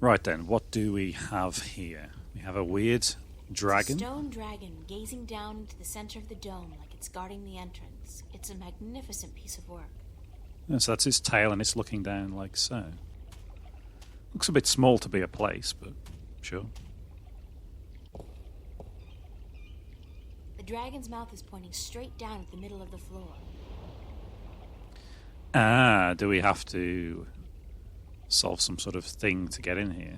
Right then, what do we have here? We have a weird dragon. It's a stone dragon gazing down into the center of the dome like it's guarding the entrance. It's a magnificent piece of work. So that's its tail, and it's looking down like so. Looks a bit small to be a place, but sure. The dragon's mouth is pointing straight down at the middle of the floor. Ah, do we have to solve some sort of thing to get in here?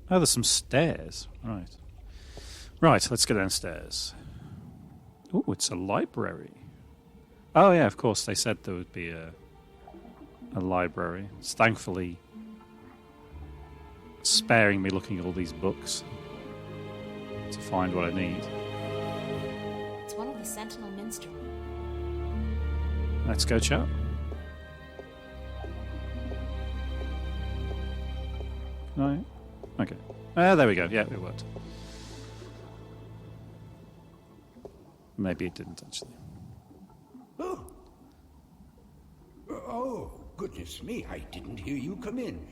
Oh, there's some stairs. Right. Right, let's go downstairs. Oh, it's a library. Oh, yeah, of course, they said there would be a library. It's thankfully sparing me looking at all these books to find what I need. It's one of the Sentinel Minstrel. Let's go chat. No? Okay. There we go. Yeah, it worked. Maybe it didn't, actually. Oh, goodness me, I didn't hear you come in.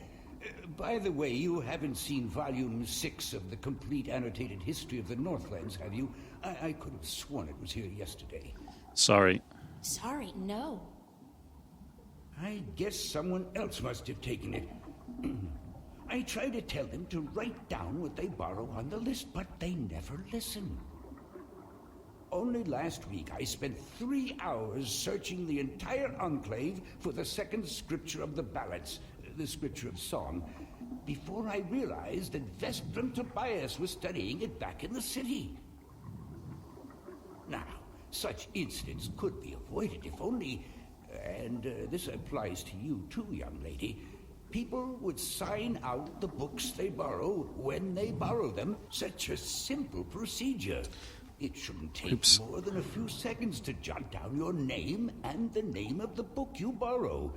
By the way, you haven't seen Volume 6 of the Complete Annotated History of the Northlands, have you? I could have sworn it was here yesterday. Sorry. Sorry, no. I guess someone else must have taken it. I try to tell them to write down what they borrow on the list, but they never listen. Only last week I spent 3 hours searching the entire enclave for the second scripture of the ballads, the scripture of song, before I realized that Vestrum Tobias was studying it back in the city. Now, such incidents could be avoided if only, and this applies to you too, young lady, people would sign out the books they borrow when they borrow them. Such a simple procedure. It shouldn't take more than a few seconds to jot down your name and the name of the book you borrow.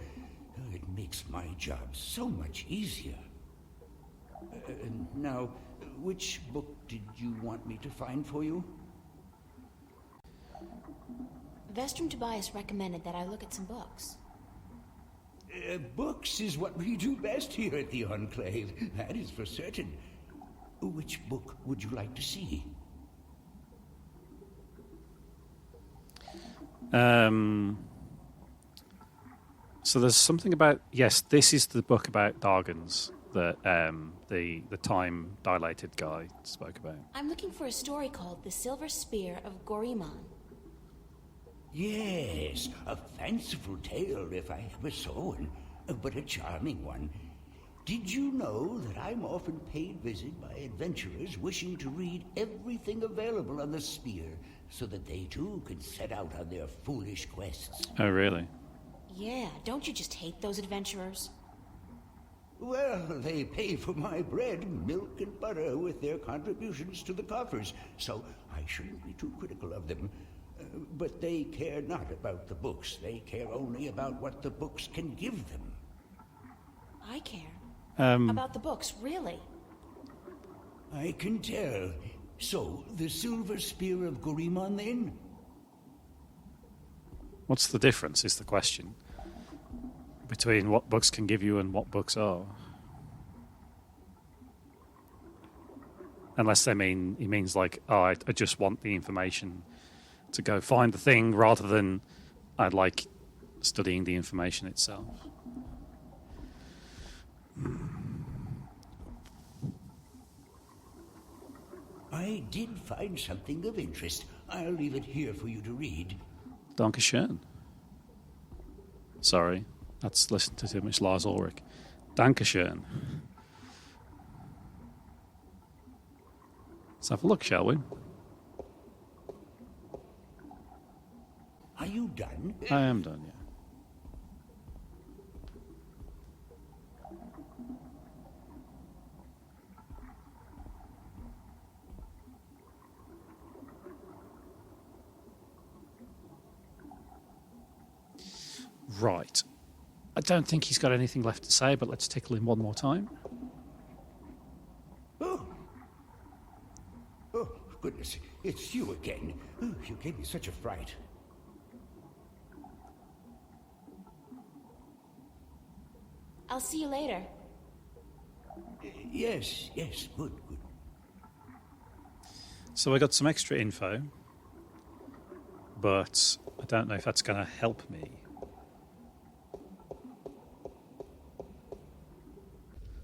It makes my job so much easier. Now, which book did you want me to find for you? Vestrum Tobias recommended that I look at some books. Books is what we do best here at the Enclave. That is for certain. Which book would you like to see? So there's something about... Yes, this is the book about Dargans that the time-dilated guy spoke about. I'm looking for a story called The Silver Spear of Gorimon. Yes, a fanciful tale if I ever saw one, but a charming one. Did you know that I'm often paid visit by adventurers wishing to read everything available on the spear so that they too can set out on their foolish quests? Oh, really? Yeah, don't you just hate those adventurers? Well, they pay for my bread, milk, and butter with their contributions to the coffers, so I shouldn't be too critical of them. But they care not about the books. They care only about what the books can give them. I care. About the books, really. I can tell. So, the Silver Spear of Gorimon, then? What's the difference, is the question, between what books can give you and what books are? Unless he means like, oh, I just want the information to go find the thing, rather than I like studying the information itself. I did find something of interest. I'll leave it here for you to read. Dankeschön. Sorry, that's listened to too much Lars Ulrich. Dankeschön. Let's have a look, shall we? Are you done? I am done, yeah. Right. I don't think he's got anything left to say, but let's tickle him one more time. Oh, goodness. It's you again. Oh, you gave me such a fright. I'll see you later. Yes, good. So I got some extra info, but I don't know if that's going to help me.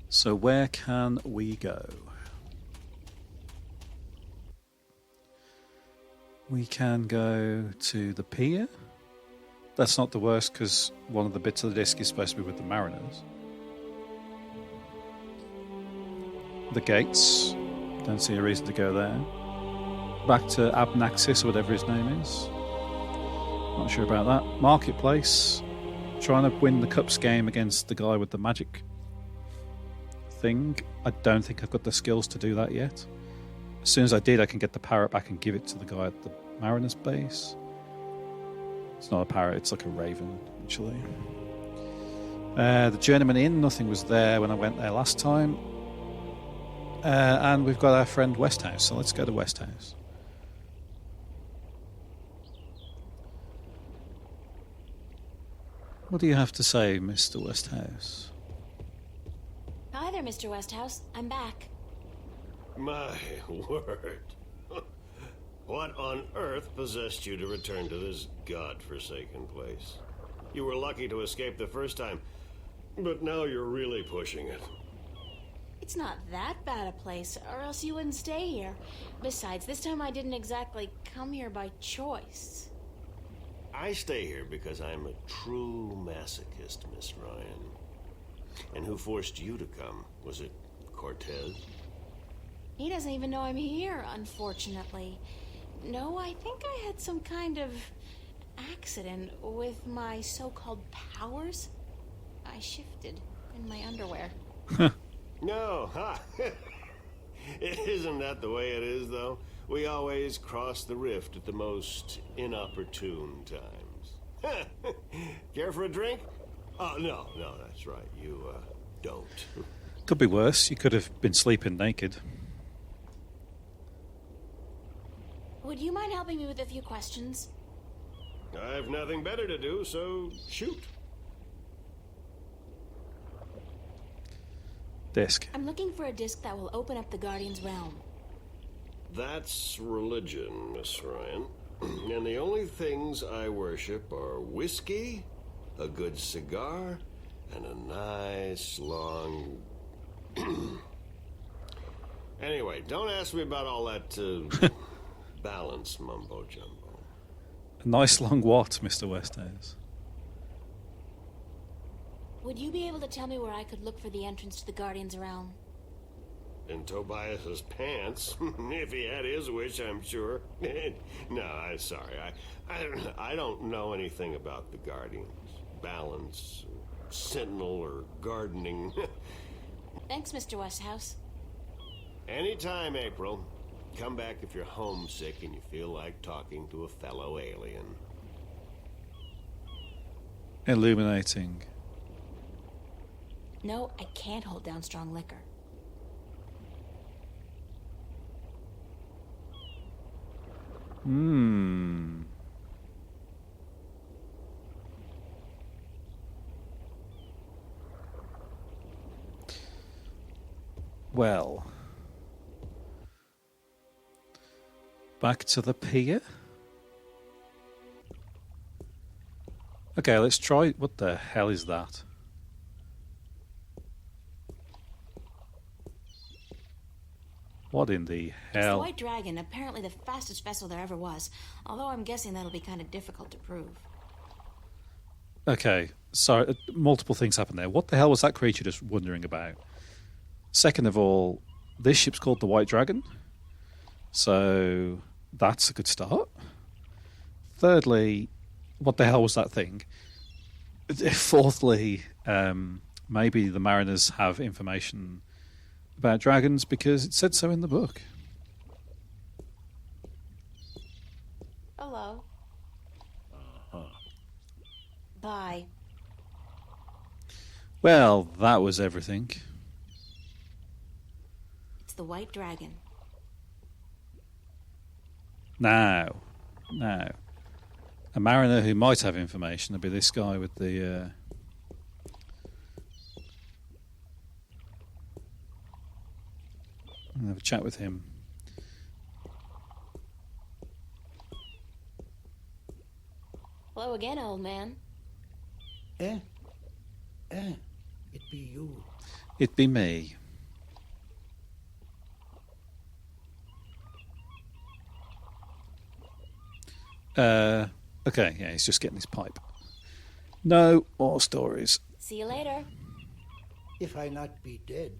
So where can we go? We can go to the pier. That's not the worst, because one of the bits of the disc is supposed to be with the mariners. The gates. Don't see a reason to go there. Back to Abnaxis, or whatever his name is. Not sure about that. Marketplace. Trying to win the Cups game against the guy with the magic thing. I don't think I've got the skills to do that yet. As soon as I did, I can get the parrot back and give it to the guy at the Mariner's base. It's not a parrot, it's like a raven, actually. The Journeyman Inn, nothing was there when I went there last time. And we've got our friend Westhouse, so let's go to Westhouse. What do you have to say, Mr. Westhouse? Hi there, Mr. Westhouse. I'm back. My word. What on earth possessed you to return to this godforsaken place? You were lucky to escape the first time, but now you're really pushing it. It's not that bad a place, or else you wouldn't stay here. Besides, this time I didn't exactly come here by choice. I stay here because I'm a true masochist, Miss Ryan. And who forced you to come? Was it Cortez? He doesn't even know I'm here, unfortunately. No, I think I had some kind of accident with my so-called powers. I shifted in my underwear. No, ha! Isn't that the way it is, though? We always cross the rift at the most inopportune times. Care for a drink? Oh, no, that's right. You, don't. Could be worse. You could have been sleeping naked. Would you mind helping me with a few questions? I have nothing better to do, so shoot. Disc. I'm looking for a disc that will open up the Guardian's realm. That's religion, Miss Ryan. And the only things I worship are whiskey, a good cigar, and a nice long... Anyway, don't ask me about all that balance mumbo-jumbo. A nice long what, Mr. Westhouse? Would you be able to tell me where I could look for the entrance to the Guardian's realm? In Tobias's pants, if he had his wish, I'm sure. No, I'm sorry. I don't know anything about the Guardians. Balance, sentinel, or gardening. Thanks, Mr. Westhouse. Anytime, April. Come back if you're homesick and you feel like talking to a fellow alien. Illuminating. No, I can't hold down strong liquor. Well, back to the pier. Okay, let's try. What the hell is that? What in the It's the hell? White Dragon, apparently the fastest vessel there ever was. Although I'm guessing that'll be kind of difficult to prove. Okay, so multiple things happened there. What the hell was that creature just wondering about? Second of all, this ship's called the White Dragon, so that's a good start. Thirdly, what the hell was that thing? Fourthly, maybe the mariners have information about dragons because it said so in the book. Hello. Bye. Well, that was everything. It's the White Dragon. Now, a mariner who might have information would be this guy with the... and have a chat with him. Hello again, old man. It be you. It be me. Okay, yeah, he's just getting his pipe. No more stories. See you later. If I not be dead.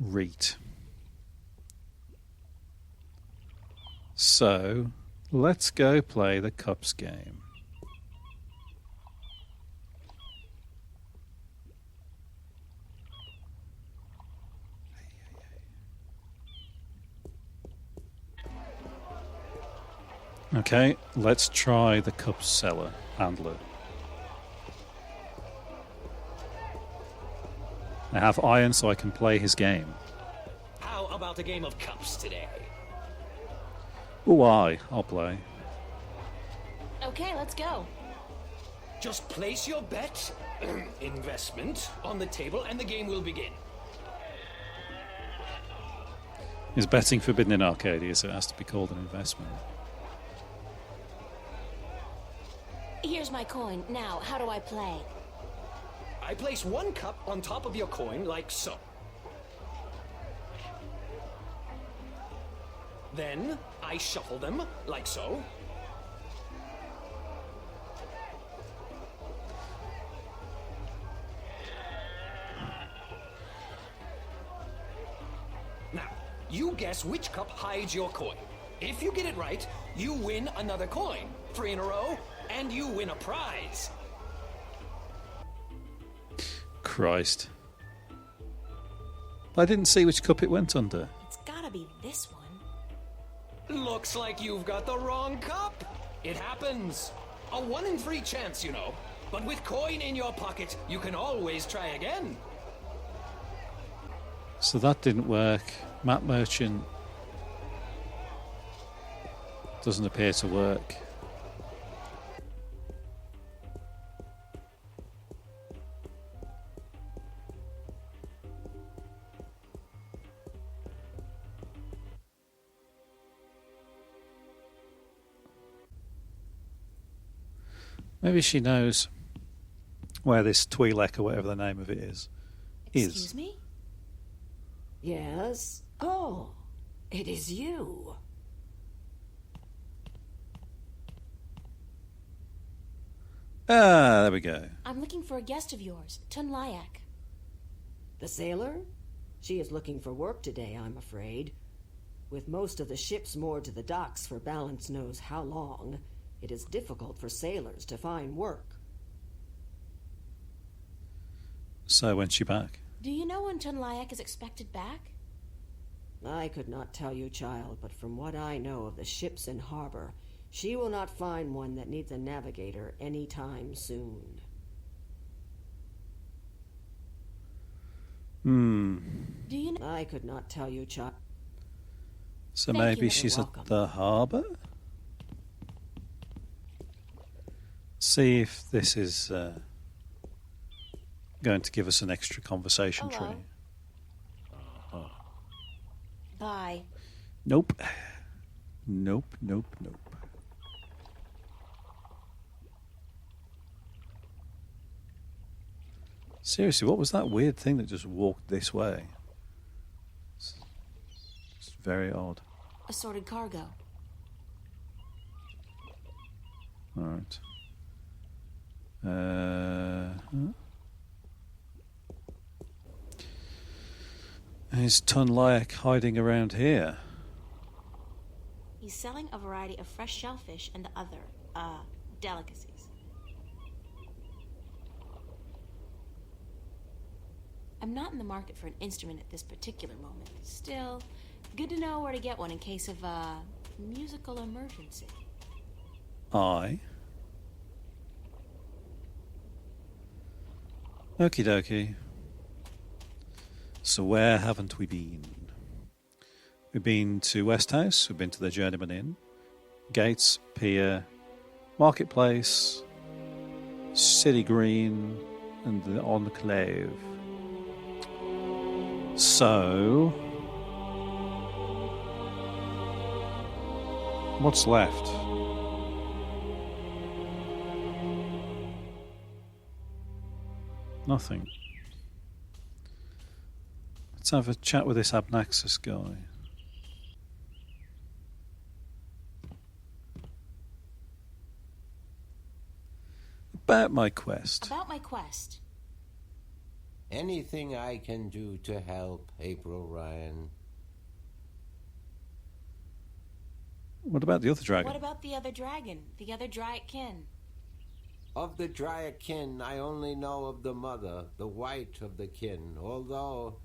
Reet. So, let's go play the Cups game. Okay, let's try the Cups handler. I have iron so I can play his game. How about a game of cups today? Oh, I'll play. Okay, let's go. Just place your bet, investment, on the table and the game will begin. Is betting forbidden in Arcadia, so it has to be called an investment? Here's my coin. Now, how do I play? I place one cup on top of your coin like so. Then I shuffle them like so. Now, you guess which cup hides your coin. If you get it right, you win another coin. 3 in a row, and you win a prize. Christ. I didn't see which cup it went under. It's gotta be this one. Looks like you've got the wrong cup. It happens. A 1 in 3 chance, you know. But with coin in your pocket, you can always try again. So that didn't work. Map Merchant doesn't appear to work. Maybe she knows where this Twi'lek, or whatever the name of it is. Excuse me? Yes? Oh, it is you. Ah, there we go. I'm looking for a guest of yours, Tunlayak. The sailor? She is looking for work today, I'm afraid. With most of the ships moored to the docks for balance knows how long, it is difficult for sailors to find work. So when's she back? Do you know when Tunlayak is expected back? I could not tell you, child, but from what I know of the ships in harbor, she will not find one that needs a navigator any time soon. Do you know? I could not tell you, child. So Thank maybe you. she's You're at welcome. the harbour? See if this is going to give us an extra conversation Hello. tree. Bye. Nope. Nope, nope, nope. Seriously, what was that weird thing that just walked this way? It's very odd. Assorted cargo. Alright. Huh? Is Tunlayak hiding around here? He's selling a variety of fresh shellfish and other, delicacies. I'm not in the market for an instrument at this particular moment. Still, good to know where to get one in case of a musical emergency. Aye. Okie dokie. So where haven't we been? We've been to Westhouse, we've been to the Journeyman Inn, Gates, Pier, Marketplace, City Green, and the Enclave. So, what's left? Nothing. Let's have a chat with this Abnaxis guy. About my quest. About my quest. Anything I can do to help, April Ryan? What about the other dragon? What about the other dragon? The other Dryadkin? Of the Dryadkin, I only know of the mother, the white of the kin, although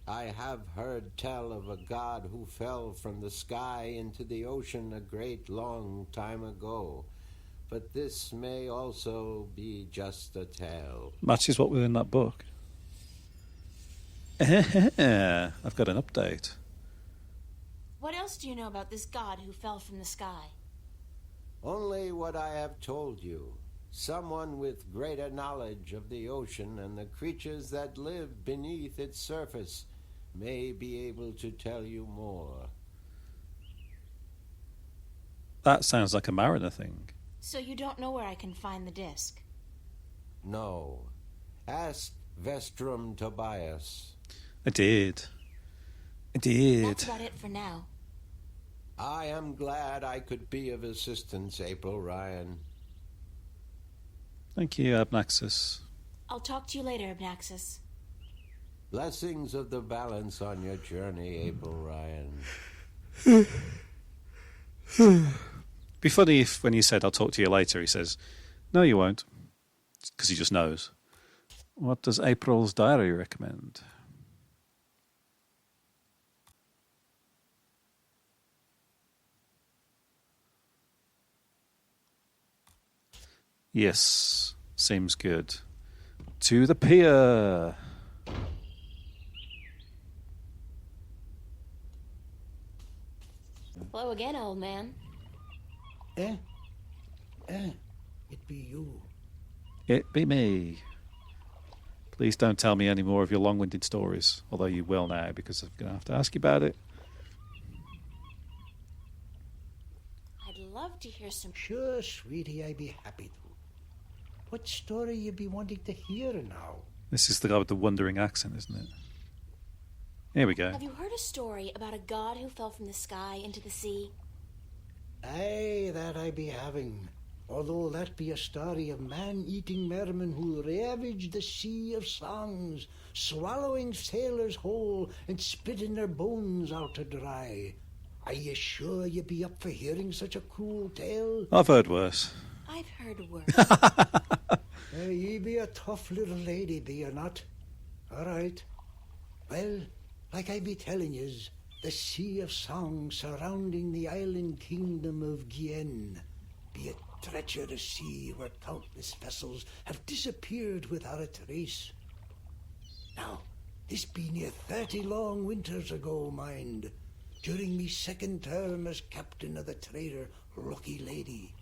I have heard tell of a god who fell from the sky into the ocean a great long time ago. But this may also be just a tale. Matches what was in that book. I've got an update. What else do you know about this god who fell from the sky? Only what I have told you. Someone with greater knowledge of the ocean and the creatures that live beneath its surface may be able to tell you more. That sounds like a mariner thing. So you don't know where I can find the disc? No. Ask Vestrum Tobias. I did. That's about it for now. I am glad I could be of assistance, April Ryan. Thank you, Abnaxis. I'll talk to you later, Abnaxis. Blessings of the balance on your journey, April Ryan. Be funny if when you said I'll talk to you later, he says, no, you won't. Because he just knows. What does April's diary recommend? Yes, seems good. To the pier. Hello again, old man. It be you. It be me. Please don't tell me any more of your long-winded stories, although you will now, because I'm going to have to ask you about it. I'd love to hear some... Sure, sweetie, I'd be happy to. What story you be wanting to hear now? This is the guy with the wondering accent, isn't it? Here we go. Have you heard a story about a god who fell from the sky into the sea? Aye, that I be having. Although that be a story of man-eating mermen who ravaged the sea of songs, swallowing sailors whole and spitting their bones out to dry. Are you sure you be up for hearing such a cruel tale? I've heard worse. I've heard worse. Ye be a tough little lady, be you not? All right. Well, like I be telling yous, the sea of song surrounding the island kingdom of Gien be a treacherous sea where countless vessels have disappeared without a trace. Now, this be near 30 long winters ago, mind, during me second term as captain of the trader Lucky Lady.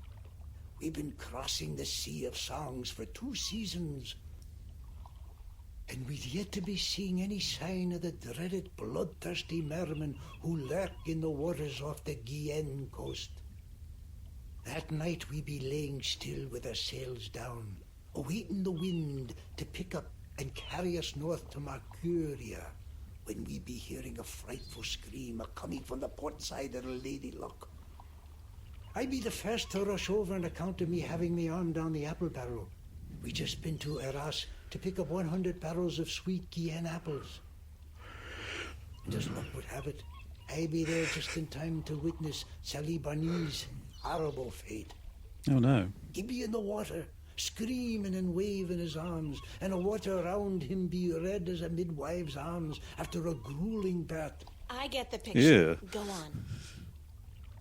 We've been crossing the Sea of Songs for 2 seasons, and we've yet to be seeing any sign of the dreaded bloodthirsty mermen who lurk in the waters off the Gien coast. That night we be laying still with our sails down, awaiting the wind to pick up and carry us north to Marcuria, when we be hearing a frightful scream a-coming from the port side of the Lady Luck. I be the first to rush over on account of me having me arm down the apple barrel. We just been to Eras to pick up 100 barrels of sweet Gien apples. And as luck would have it, I be there just in time to witness Sally Barney's horrible fate. Oh no. He be in the water, screaming and waving his arms, and the water around him be red as a midwife's arms after a grueling birth. I get the picture. Yeah. Go on.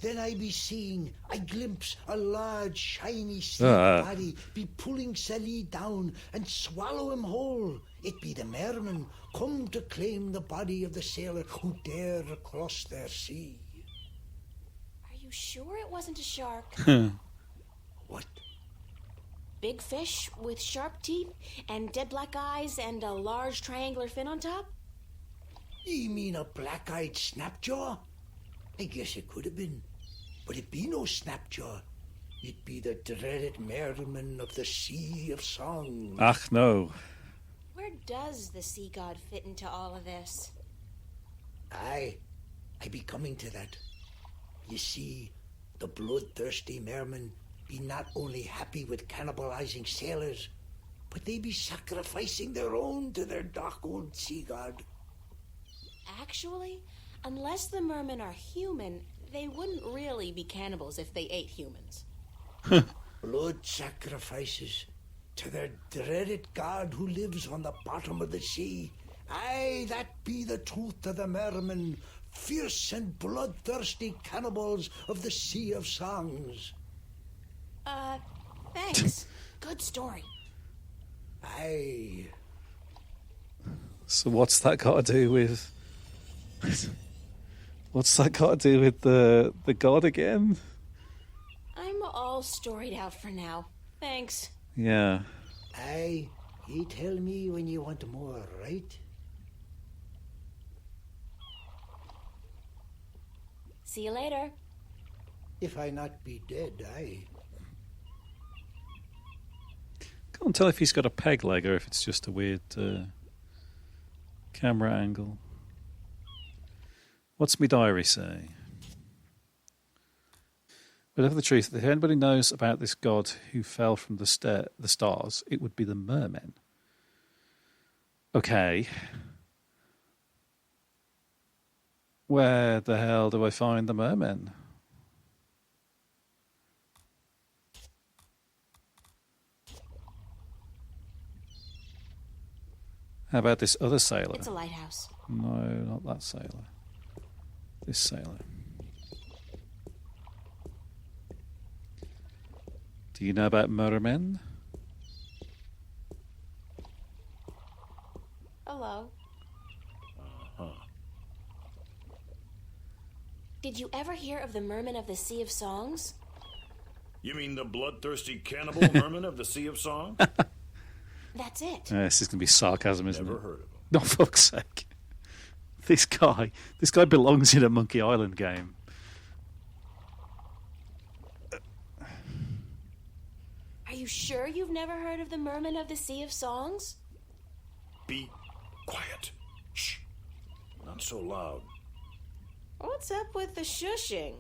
Then I be seeing, I glimpse a large, shiny sea body be pulling Sally down and swallow him whole. It be the mermen come to claim the body of the sailor who dare cross their sea. Are you sure it wasn't a shark? What? big fish with sharp teeth and dead black eyes and a large triangular fin on top? You mean a black-eyed snapjaw? I guess it could have been. But it'd be no snapjaw. It'd be the dreaded Mermen of the Sea of Songs. Ach, no. Where does the sea god fit into all of this? I be coming to that. You see, the bloodthirsty Mermen be not only happy with cannibalizing sailors, but they be sacrificing their own to their dark-owned sea god. Actually, unless the mermen are human, they wouldn't really be cannibals if they ate humans. Blood sacrifices to their dreaded god who lives on the bottom of the sea. Aye, that be the truth of the Mermen, fierce and bloodthirsty cannibals of the Sea of Songs. Thanks. Good story. Aye. So what's that got to do with... What's that got to do with the god again? I'm all storied out for now. Thanks. Yeah. Aye, you tell me when you want more, right? See you later. If I not be dead, aye. Can't tell if he's got a peg leg or if it's just a weird camera angle. What's my diary say? Whatever the truth, if anybody knows about this god who fell from the stars, it would be the Mermen. Okay. Where the hell do I find the Mermen? How about this other sailor? It's a lighthouse. No, not that sailor. This sailor. Do you know about Mermen? Hello. Did you ever hear of the Mermen of the Sea of Songs? You mean the bloodthirsty cannibal Mermen of the Sea of Song? That's it. This is going to be sarcasm, isn't Never it? heard of him. No, fuck's sake. This guy belongs in a Monkey Island game. Are you sure you've never heard of the Mermen of the Sea of Songs? Be quiet. Shh. Not so loud. What's up with the shushing?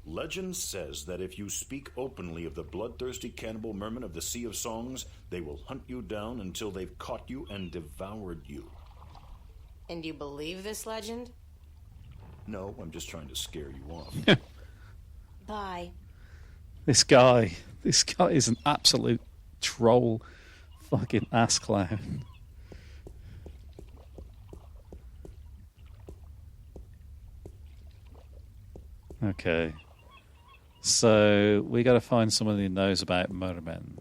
Legend says that if you speak openly of the bloodthirsty cannibal Mermen of the Sea of Songs, they will hunt you down until they've caught you and devoured you. And you believe this legend? No, I'm just trying to scare you off. Bye. This guy is an absolute troll, fucking ass clown. Okay. So we got to find someone who knows about Mermen.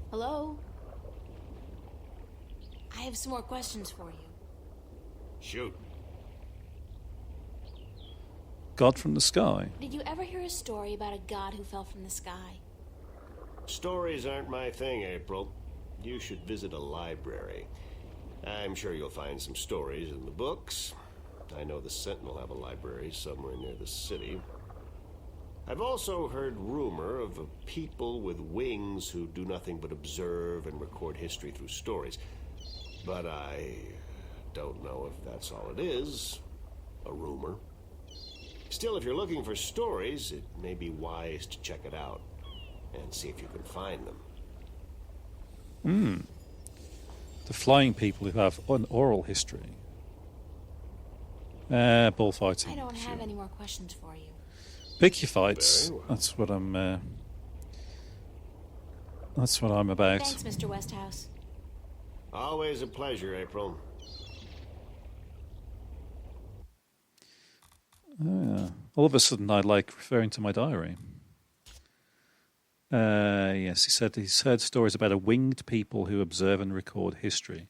Hello? I have some more questions for you. Shoot. God from the sky. Did you ever hear a story about a god who fell from the sky? Stories aren't my thing, April. You should visit a library. I'm sure you'll find some stories in the books. I know the Sentinel have a library somewhere near the city. I've also heard rumor of a people with wings who do nothing but observe and record history through stories. But I don't know if that's all it is. A rumor. Still, if you're looking for stories, it may be wise to check it out and see if you can find them. The flying people who have an oral history. Bullfighting. I don't have sure. any more questions for you. Pick your fights. Very well. That's what I'm. That's what I'm about. Thanks, Mr. Westhouse. Always a pleasure, April. All of a sudden, I like referring to my diary. Yes, he said he's heard stories about a winged people who observe and record history.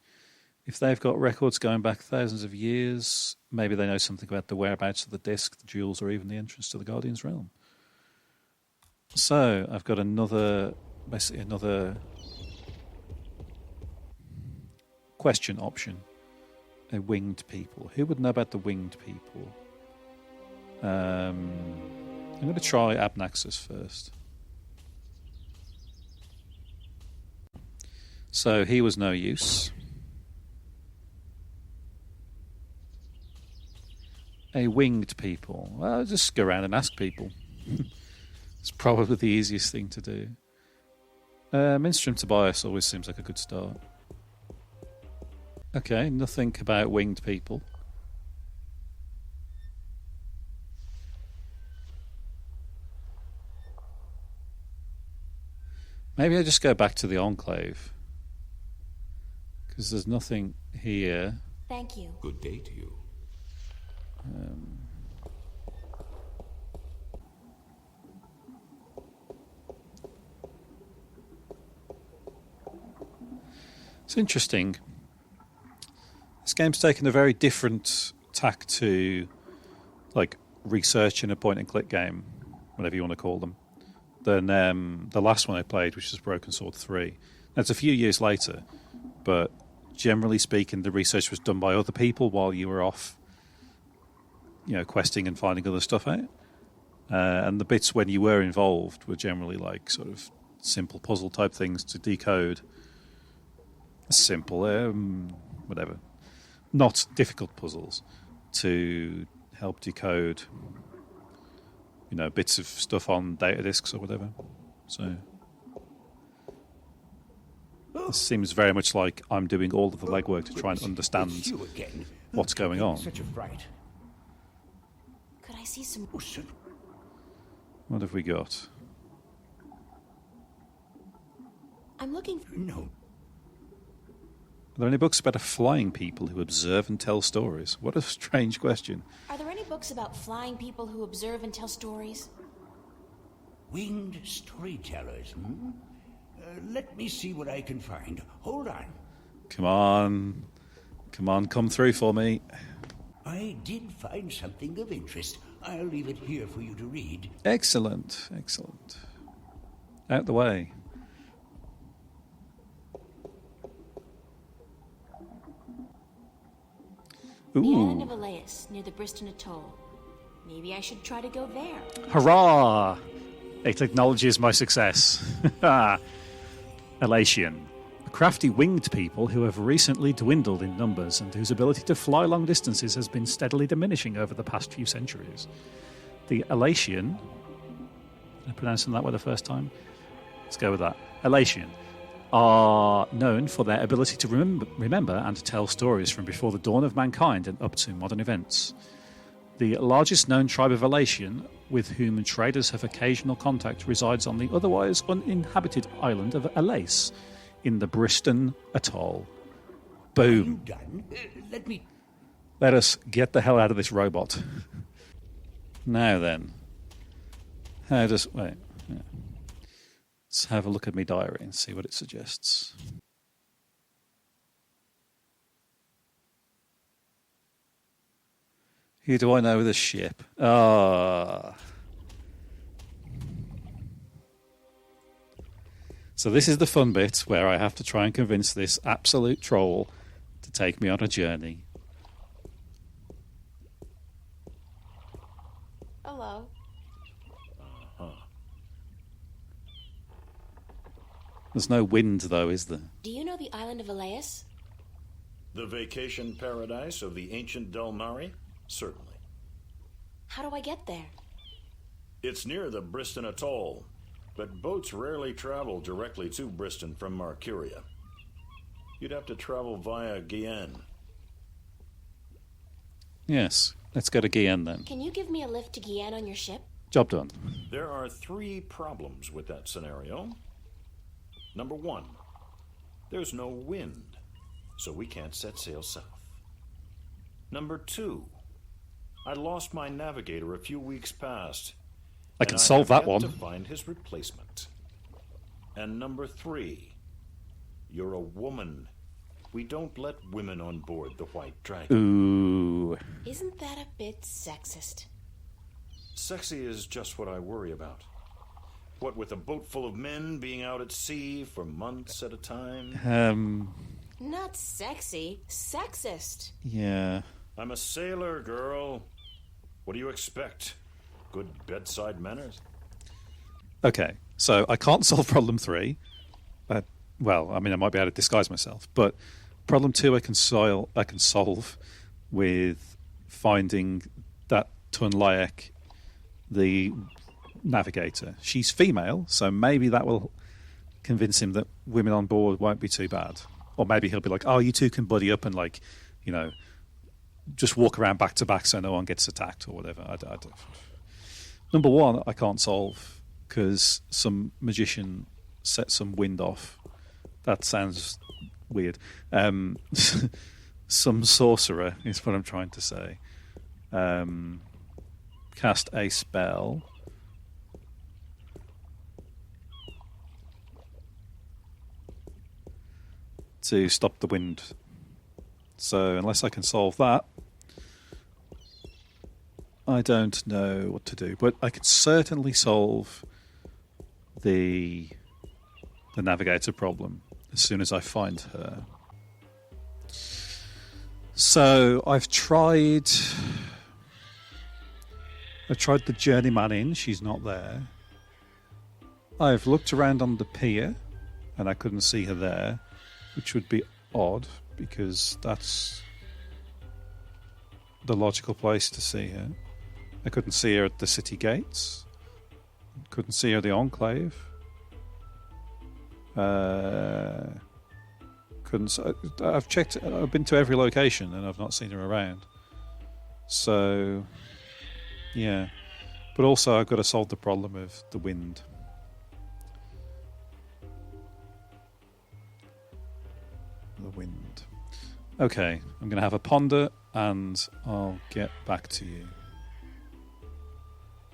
If they've got records going back thousands of years, maybe they know something about the whereabouts of the disc, the jewels, or even the entrance to the Guardian's realm. So, I've got basically another question option. A winged people. Who would know about the winged people? I'm going to try Abnaxis first. So, he was no use. A winged people. Well, just go around and ask people. It's probably the easiest thing to do. Minstrom Tobias always seems like a good start. Okay, nothing about winged people. Maybe I just go back to the Enclave. Because there's nothing here. Thank you. Good day to you. It's interesting. This game's taken a very different tack to, like, research in a point-and-click game, whatever you want to call them, than the last one I played, which was Broken Sword 3. Now, it's a few years later, but generally speaking, the research was done by other people while you were off, questing and finding other stuff out. And the bits when you were involved were generally like sort of simple puzzle type things to decode. Simple, whatever. Not difficult puzzles to help decode, bits of stuff on data disks or whatever. So this seems very much like I'm doing all of the legwork to try and understand what's going on. Such a fright. Could I see some... Oh, sir. What have we got? I'm looking for... No. Are there any books about flying people who observe and tell stories? What a strange question. Are there any books about flying people who observe and tell stories? Winged storytellers, hmm? Let me see what I can find. Hold on. Come on. Come through for me. I did find something of interest. I'll leave it here for you to read. Excellent. Out the way. The island Ooh. of Elias, near the Briston Atoll. Maybe I should try to go there. Hurrah! It acknowledges my success. Elatian. Crafty winged people who have recently dwindled in numbers and whose ability to fly long distances has been steadily diminishing over the past few centuries. The Elatian... Did I pronounce them that way the first time? Let's go with that. Elatian are known for their ability to remember and tell stories from before the dawn of mankind and up to modern events. The largest known tribe of Elatian, with whom traders have occasional contact, resides on the otherwise uninhabited island of Elais, in the Briston Atoll. Boom. Done. Let us get the hell out of this robot. Now then. Wait. Yeah. Let's have a look at my diary and see what it suggests. Who do I know with a ship? So this is the fun bit where I have to try and convince this absolute troll to take me on a journey. Hello. There's no wind, though, is there? Do you know the island of Elias? The vacation paradise of the ancient Delmari? Certainly. How do I get there? It's near the Briston Atoll, but boats rarely travel directly to Briston from Marcuria. You'd have to travel via Guyenne. Yes, let's go to Guyenne then. Can you give me a lift to Guyenne on your ship? Job done. There are 3 problems with that scenario. Number 1, there's no wind, so we can't set sail south. Number 2, I lost my navigator a few weeks past. I can solve that one. To find his replacement. And number 3, you're a woman, We don't let women on board the White Dragon. Ooh. Isn't that a bit sexist? Sexy is just what I worry about. What with a boat full of men being out at sea for months at a time? Not sexy, sexist. Yeah. I'm a sailor, girl. What do you expect? Good bedside manners? Okay, so I can't solve problem 3. Well, I mean, I might be able to disguise myself, but problem 2 I can solve with finding that Tunlaek, the navigator. She's female, so maybe that will convince him that women on board won't be too bad. Or maybe he'll be like, oh, you two can buddy up and, like, you know, just walk around back to back so no one gets attacked or whatever. I don't. Number 1, I can't solve because some magician set some wind off. That sounds weird. Some sorcerer is what I'm trying to say. Cast a spell. To stop the wind. So unless I can solve that, I don't know what to do. But I could certainly solve the navigator problem as soon as I find her. So I've tried the journeyman inn. She's not there. I've looked around on the pier and I couldn't see her there, which would be odd because that's the logical place to see her. I couldn't see her at the city gates. Couldn't see her at the Enclave. I've checked. I've been to every location and I've not seen her around. So, yeah. But also, I've got to solve the problem of the wind. The wind. Okay, I'm going to have a ponder and I'll get back to you.